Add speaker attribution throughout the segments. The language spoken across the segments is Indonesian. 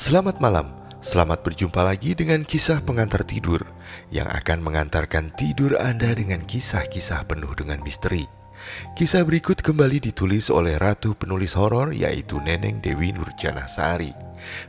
Speaker 1: Selamat malam, selamat berjumpa lagi dengan kisah pengantar tidur yang akan mengantarkan tidur Anda dengan kisah-kisah penuh dengan misteri. Kisah berikut kembali ditulis oleh ratu penulis horor yaitu Neneng Dewi Nurjanasari.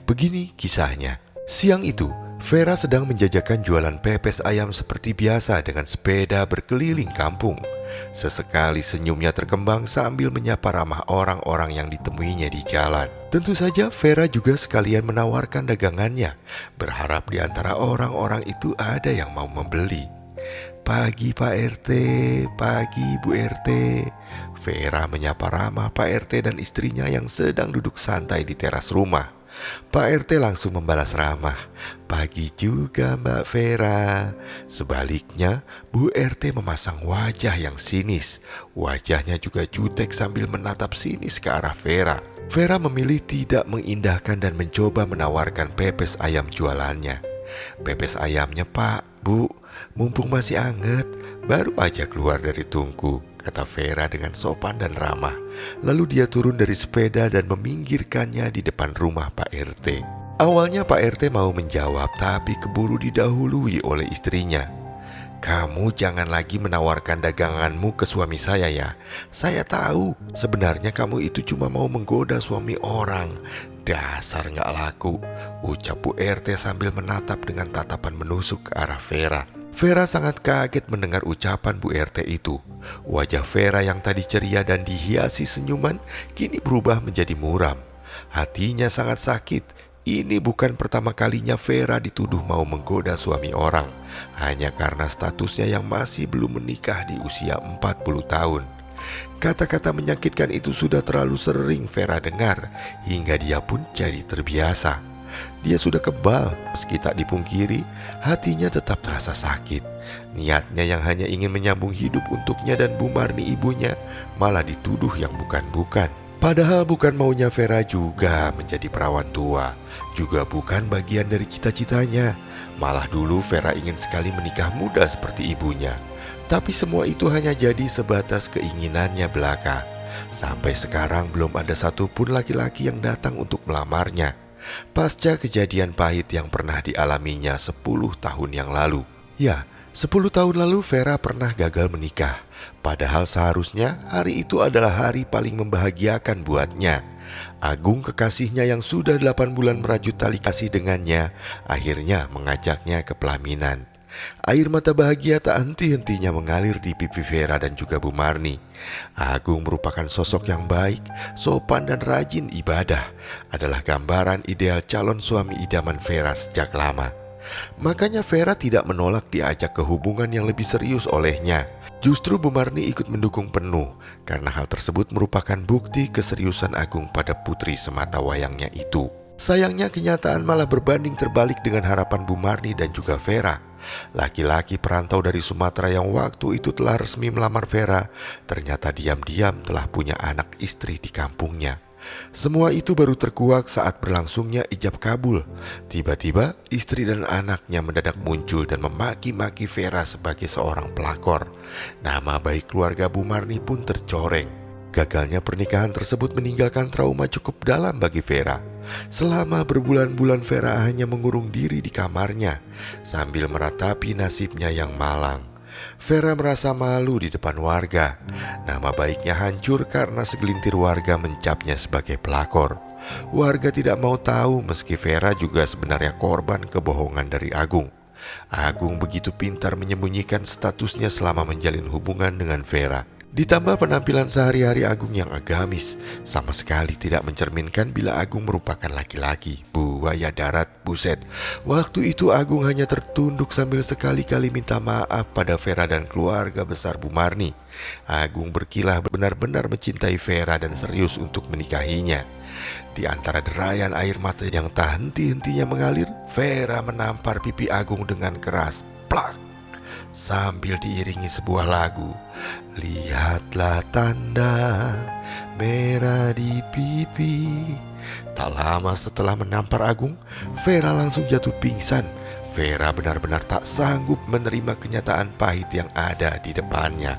Speaker 1: Begini kisahnya. Siang itu, Vera sedang menjajakan jualan pepes ayam seperti biasa dengan sepeda berkeliling kampung. Sesekali senyumnya terkembang sambil menyapa ramah orang-orang yang ditemuinya di jalan. Tentu saja Vera juga sekalian menawarkan dagangannya, berharap di antara orang-orang itu ada yang mau membeli. Pagi Pak RT, pagi Bu RT. Vera menyapa ramah Pak RT dan istrinya yang sedang duduk santai di teras rumah. Pak RT langsung membalas ramah, "Pagi juga Mbak Vera." Sebaliknya, Bu RT memasang wajah yang sinis. Wajahnya juga jutek sambil menatap sinis ke arah Vera. Vera memilih tidak mengindahkan dan mencoba menawarkan pepes ayam jualannya. "Pepes ayamnya Pak, Bu, mumpung masih anget, baru aja keluar dari tungku," kata Vera dengan sopan dan ramah. Lalu dia turun dari sepeda dan meminggirkannya di depan rumah Pak RT. Awalnya Pak RT mau menjawab, tapi keburu didahului oleh istrinya. "Kamu jangan lagi menawarkan daganganmu ke suami saya ya. Saya tahu sebenarnya kamu itu cuma mau menggoda suami orang. Dasar nggak laku," ucap Bu RT sambil menatap dengan tatapan menusuk ke arah Vera. Vera sangat kaget mendengar ucapan Bu RT itu. Wajah Vera yang tadi ceria dan dihiasi senyuman kini berubah menjadi muram. Hatinya sangat sakit. Ini bukan pertama kalinya Vera dituduh mau menggoda suami orang, hanya karena statusnya yang masih belum menikah di usia 40 tahun. Kata-kata menyakitkan itu sudah terlalu sering Vera dengar, hingga dia pun jadi terbiasa. Dia sudah kebal, meski tak dipungkiri, hatinya tetap terasa sakit. Niatnya yang hanya ingin menyambung hidup untuknya dan Bu Marni ibunya, malah dituduh yang bukan-bukan. Padahal bukan maunya Vera juga menjadi perawan tua, juga bukan bagian dari cita-citanya. Malah dulu Vera ingin sekali menikah muda seperti ibunya. Tapi semua itu hanya jadi sebatas keinginannya belaka. Sampai sekarang belum ada satupun laki-laki yang datang untuk melamarnya. Pasca kejadian pahit yang pernah dialaminya 10 tahun yang lalu. Ya, 10 tahun lalu Vera pernah gagal menikah. Padahal seharusnya hari itu adalah hari paling membahagiakan buatnya. Agung, kekasihnya yang sudah 8 bulan merajut tali kasih dengannya, akhirnya mengajaknya ke pelaminan. Air mata bahagia tak henti-hentinya mengalir di pipi Vera dan juga Bu Marni. Agung merupakan sosok yang baik, sopan dan rajin ibadah. Adalah gambaran ideal calon suami idaman Vera sejak lama. Makanya Vera tidak menolak diajak ke hubungan yang lebih serius olehnya. Justru Bu Marni ikut mendukung penuh, karena hal tersebut merupakan bukti keseriusan Agung pada putri semata wayangnya itu. Sayangnya kenyataan malah berbanding terbalik dengan harapan Bu Marni dan juga Vera. Laki-laki perantau dari Sumatera yang waktu itu telah resmi melamar Vera, ternyata diam-diam telah punya anak istri di kampungnya. Semua itu baru terkuak saat berlangsungnya ijab kabul. Tiba-tiba istri dan anaknya mendadak muncul dan memaki-maki Vera sebagai seorang pelakor. Nama baik keluarga Bu Marni pun tercoreng. Gagalnya pernikahan tersebut meninggalkan trauma cukup dalam bagi Vera. Selama berbulan-bulan Vera hanya mengurung diri di kamarnya sambil meratapi nasibnya yang malang. Vera merasa malu di depan warga. Nama baiknya hancur karena segelintir warga mencapnya sebagai pelakor. Warga tidak mau tahu meski Vera juga sebenarnya korban kebohongan dari Agung. Agung begitu pintar menyembunyikan statusnya selama menjalin hubungan dengan Vera. Ditambah penampilan sehari-hari Agung yang agamis, sama sekali tidak mencerminkan bila Agung merupakan laki-laki. Buaya darat, buset. Waktu itu Agung hanya tertunduk sambil sekali-kali minta maaf pada Vera dan keluarga besar Bu Marni. Agung berkilah benar-benar mencintai Vera dan serius untuk menikahinya. Di antara derayan air mata yang tak henti-hentinya mengalir, Vera menampar pipi Agung dengan keras. Plak! Sambil diiringi sebuah lagu, "Lihatlah tanda merah di pipi." Tak lama setelah menampar Agung, Vera langsung jatuh pingsan. Vera benar-benar tak sanggup menerima kenyataan pahit yang ada di depannya.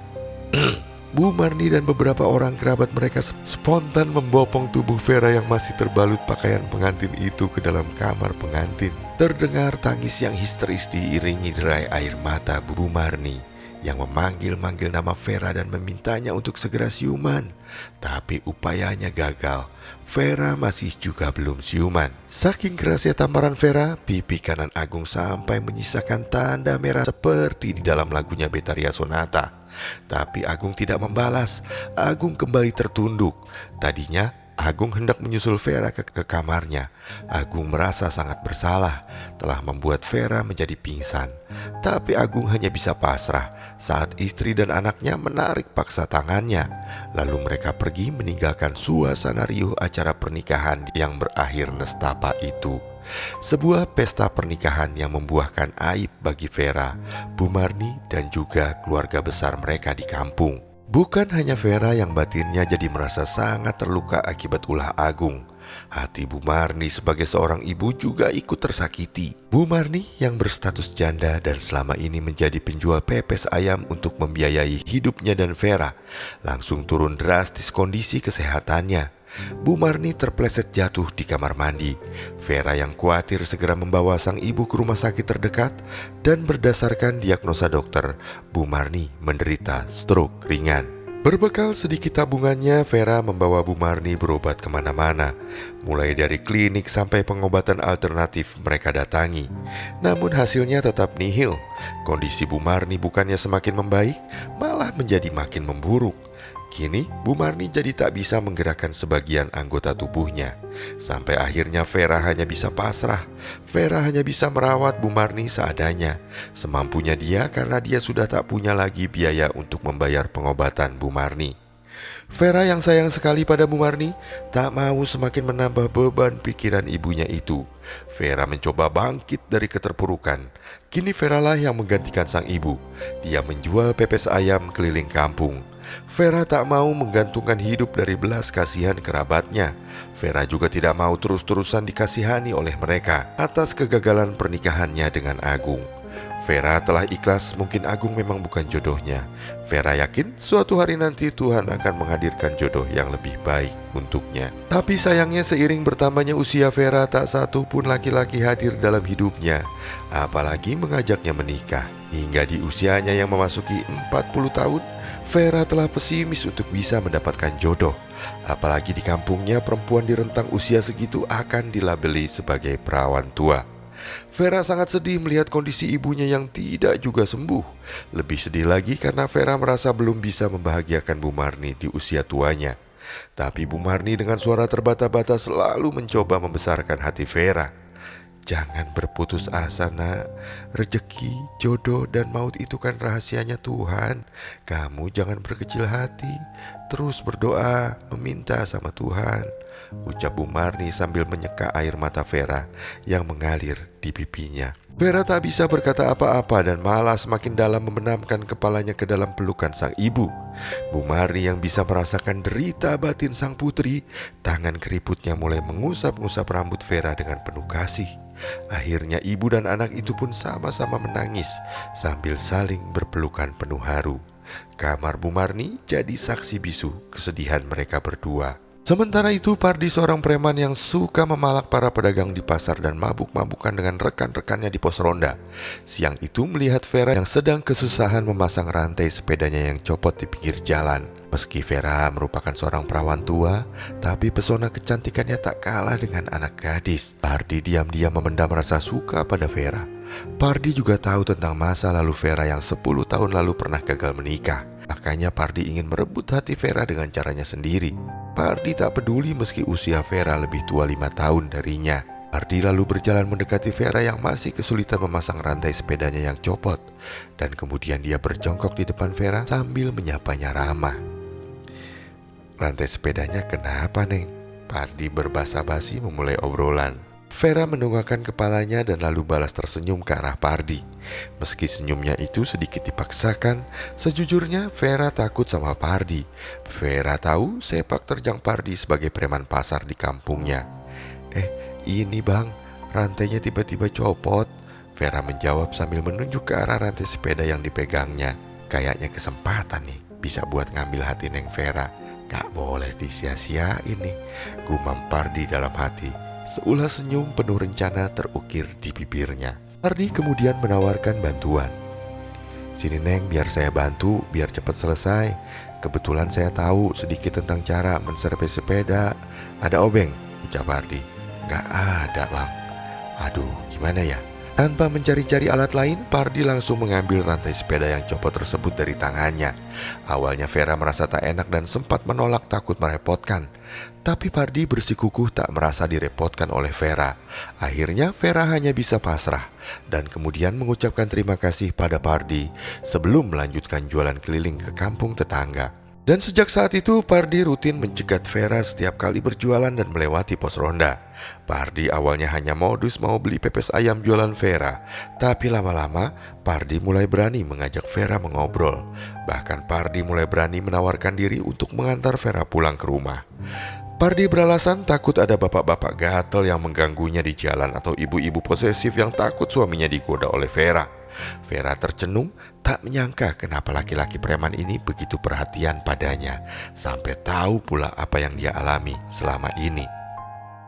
Speaker 1: Bu Marni dan beberapa orang kerabat mereka spontan membopong tubuh Vera yang masih terbalut pakaian pengantin itu ke dalam kamar pengantin. Terdengar tangis yang histeris diiringi derai air mata Bu Marni yang memanggil-manggil nama Vera dan memintanya untuk segera siuman. Tapi upayanya gagal. Vera masih juga belum siuman. Saking kerasnya tamparan Vera, pipi kanan Agung sampai menyisakan tanda merah seperti di dalam lagunya Betharia Sonata. Tapi Agung tidak membalas. Agung kembali tertunduk. Tadinya Agung hendak menyusul Vera ke kamarnya. Agung merasa sangat bersalah telah membuat Vera menjadi pingsan. Tapi Agung hanya bisa pasrah saat istri dan anaknya menarik paksa tangannya. Lalu mereka pergi meninggalkan suasana riuh acara pernikahan yang berakhir nestapa itu. Sebuah pesta pernikahan yang membuahkan aib bagi Vera, Bu Marni dan juga keluarga besar mereka di kampung. Bukan hanya Vera yang batinnya jadi merasa sangat terluka akibat ulah Agung. Hati Bu Marni sebagai seorang ibu juga ikut tersakiti. Bu Marni yang berstatus janda dan selama ini menjadi penjual pepes ayam untuk membiayai hidupnya dan Vera, langsung turun drastis kondisi kesehatannya. Bu Marni terpleset jatuh di kamar mandi. Vera yang khawatir segera membawa sang ibu ke rumah sakit terdekat dan berdasarkan diagnosa dokter, Bu Marni menderita stroke ringan. Berbekal sedikit tabungannya, Vera membawa Bu Marni berobat kemana-mana. Mulai dari klinik sampai pengobatan alternatif mereka datangi. Namun hasilnya tetap nihil. Kondisi Bu Marni bukannya semakin membaik, malah menjadi makin memburuk. Kini Bu Marni jadi tak bisa menggerakkan sebagian anggota tubuhnya. Sampai akhirnya Vera hanya bisa pasrah. Vera hanya bisa merawat Bu Marni seadanya, semampunya dia karena dia sudah tak punya lagi biaya untuk membayar pengobatan Bu Marni. Vera yang sayang sekali pada Bu Marni tak mau semakin menambah beban pikiran ibunya itu. Vera mencoba bangkit dari keterpurukan. Kini Vera lah yang menggantikan sang ibu. Dia menjual pepes ayam keliling kampung. Vera tak mau menggantungkan hidup dari belas kasihan kerabatnya. Vera juga tidak mau terus-terusan dikasihani oleh mereka atas kegagalan pernikahannya dengan Agung. Vera telah ikhlas, mungkin Agung memang bukan jodohnya. Vera yakin suatu hari nanti Tuhan akan menghadirkan jodoh yang lebih baik untuknya. Tapi sayangnya seiring bertambahnya usia Vera, tak satu pun laki-laki hadir dalam hidupnya, apalagi mengajaknya menikah. Hingga di usianya yang memasuki 40 tahun, Vera telah pesimis untuk bisa mendapatkan jodoh. Apalagi di kampungnya perempuan di rentang usia segitu akan dilabeli sebagai perawan tua. Vera sangat sedih melihat kondisi ibunya yang tidak juga sembuh. Lebih sedih lagi karena Vera merasa belum bisa membahagiakan Bu Marni di usia tuanya. Tapi Bu Marni dengan suara terbata-bata selalu mencoba membesarkan hati Vera. Jangan berputus asa, nak. Rezeki, jodoh, dan maut itu kan rahasianya Tuhan. Kamu jangan berkecil hati. Terus berdoa, meminta sama Tuhan, ucap Bu Marni sambil menyeka air mata Vera yang mengalir di pipinya. Vera tak bisa berkata apa-apa dan malah semakin dalam membenamkan kepalanya ke dalam pelukan sang ibu. Bu Marni yang bisa merasakan derita batin sang putri, tangan keriputnya mulai mengusap-ngusap rambut Vera dengan penuh kasih. Akhirnya ibu dan anak itu pun sama-sama menangis sambil saling berpelukan penuh haru. Kamar Bu Marni jadi saksi bisu kesedihan mereka berdua. Sementara itu Pardi, seorang preman yang suka memalak para pedagang di pasar dan mabuk-mabukan dengan rekan-rekannya di pos ronda, siang itu melihat Vera yang sedang kesusahan memasang rantai sepedanya yang copot di pinggir jalan. Meski Vera merupakan seorang perawan tua, tapi pesona kecantikannya tak kalah dengan anak gadis. Pardi diam-diam memendam rasa suka pada Vera. Pardi juga tahu tentang masa lalu Vera yang 10 tahun lalu pernah gagal menikah. Makanya Pardi ingin merebut hati Vera dengan caranya sendiri. Pardi tak peduli meski usia Vera lebih tua 5 tahun darinya. Pardi lalu berjalan mendekati Vera yang masih kesulitan memasang rantai sepedanya yang copot. Dan kemudian dia berjongkok di depan Vera sambil menyapanya ramah. "Rantai sepedanya kenapa, Neng?" Pardi berbasa-basi memulai obrolan. Vera menundukkan kepalanya dan lalu balas tersenyum ke arah Pardi. Meski senyumnya itu sedikit dipaksakan, sejujurnya Vera takut sama Pardi. Vera tahu sepak terjang Pardi sebagai preman pasar di kampungnya. Ini bang, rantainya tiba-tiba copot," Vera menjawab sambil menunjuk ke arah rantai sepeda yang dipegangnya. "Kayaknya kesempatan nih." bisa buat ngambil hati Neng Vera. Gak boleh disia-siain nih, gumam Pardi dalam hati. Seulas senyum penuh rencana terukir di bibirnya. Pardi kemudian menawarkan bantuan. Sini Neng, biar saya bantu, biar cepat selesai. Kebetulan saya tahu sedikit tentang cara menservis sepeda. Ada obeng, ucap Pardi. Gak ada bang. Aduh, gimana ya? Tanpa mencari-cari alat lain, Pardi langsung mengambil rantai sepeda yang copot tersebut dari tangannya. Awalnya Vera merasa tak enak dan sempat menolak takut merepotkan. Tapi Pardi bersikukuh tak merasa direpotkan oleh Vera. Akhirnya Vera hanya bisa pasrah dan kemudian mengucapkan terima kasih pada Pardi sebelum melanjutkan jualan keliling ke kampung tetangga. Dan sejak saat itu Pardi rutin mencegat Vera setiap kali berjualan dan melewati pos ronda. Pardi awalnya hanya modus mau beli pepes ayam jualan Vera, tapi lama-lama Pardi mulai berani mengajak Vera mengobrol. Bahkan Pardi mulai berani menawarkan diri untuk mengantar Vera pulang ke rumah. Pardi beralasan takut ada bapak-bapak gatel yang mengganggunya di jalan atau ibu-ibu posesif yang takut suaminya digoda oleh Vera. Vera tercenung, tak menyangka kenapa laki-laki preman ini begitu perhatian padanya, sampai tahu pula apa yang dia alami selama ini.